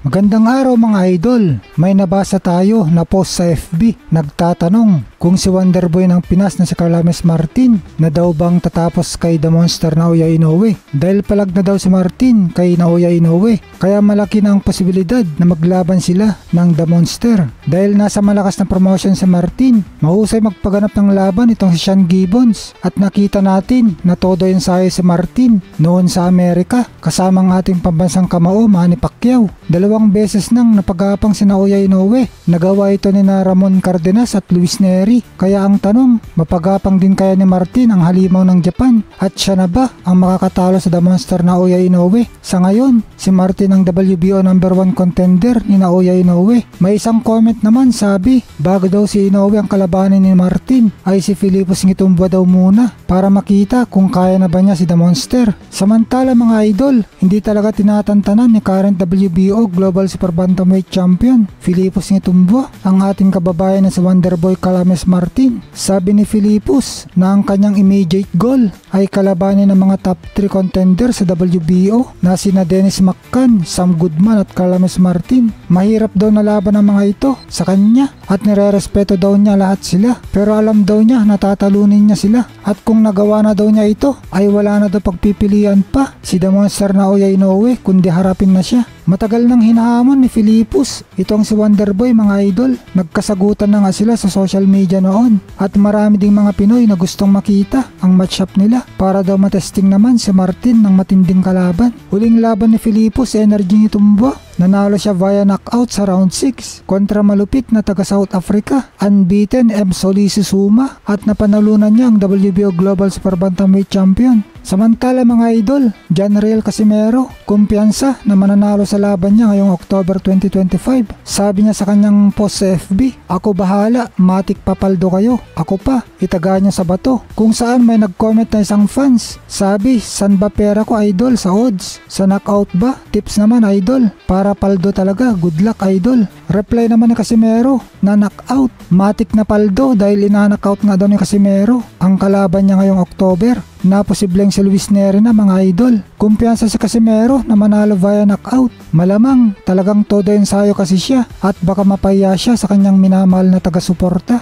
Magandang araw mga idol, may nabasa tayo na post sa FB nagtatanong kung si Wonderboy ng Pinas na si Carlames Martin na daw bang tatapos kay The Monster Naoya Inoue dahil palag na daw si Martin kay Naoya Inoue kaya malaki na ang posibilidad na maglaban sila ng The Monster dahil nasa malakas na promotion si Martin. Mahusay magpaganap ng laban itong si Sean Gibbons at nakita natin na todo ensayo si Martin noon sa Amerika kasama ang ating pambansang kamao Manny Pacquiao. Dalawang beses nang napagapang si Naoya Inoue. Nagawa ito ni Ramon Cardenas at Luis Neri. Kaya ang tanong, mapagapang din kaya ni Martin ang halimaw ng Japan? At siya na ba ang makakatalo sa The Monster Naoya Inoue? Sa ngayon, si Martin ang WBO number 1 contender ni Naoya Inoue. May isang comment naman sabi, bago daw si Inoue ang kalabanin ni Martin, ay si Philippus Ngitumbo daw muna para makita kung kaya na ba niya si The Monster. Samantala mga idol, hindi talaga tinatantanan ni current WBO Global Super Bantamweight Champion Philippus Ngitumbo ang ating kababayan na si Wonderboy Carlames Martin. Sabi ni Philippus na ang kanyang immediate goal ay kalabanin ng mga top 3 contender sa WBO na sina Dennis McCann, Sam Goodman at Carlames Martin. Mahirap daw na laban ang mga ito sa kanya at nirerespeto daw niya lahat sila, pero alam daw niya na tatalunin niya sila at kung nagawa na daw niya ito ay wala na daw pagpipilian pa si The Monster Naoya Inoue kundi harapin na siya. Matagal nang hinahamon ni Philippus itong si Wonderboy mga idol. Nagkasagutan na nga sila sa social media noon at marami ding mga Pinoy na gustong makita ang matchup nila para daw matesting naman si Martin ng matinding kalaban. Huling laban ni Philippus Energy Ngitumbo, nanalo siya via knockout sa round 6 kontra malupit na taga South Africa, unbeaten M. Solis Suma at napanalunan niya ang WBO Global Super Bantamweight Champion. Samantala mga idol, John Riel Casimero, kumpiyansa na mananalo sa laban niya ngayong October 2025. Sabi niya sa kanyang post sa FB, "Ako bahala, matik papaldo kayo. Ako pa, itaga niyo sa bato." Kung saan may nag-comment na isang fans. Sabi, "San ba pera ko idol sa odds? Sa knockout ba? Tips naman idol. Para paldo talaga, good luck idol." Reply naman ni Casimero na knockout. Matik na paldo dahil ina-knockout nga daw ni Casimero ang kalaban niya ngayong October na posibleng si Luis Neri na mga idol. Kumpiyansa si Casimero na manalo via knockout. Malamang talagang todo ensayo kasi siya at baka mapaya siya sa kanyang minamahal na taga-suporta.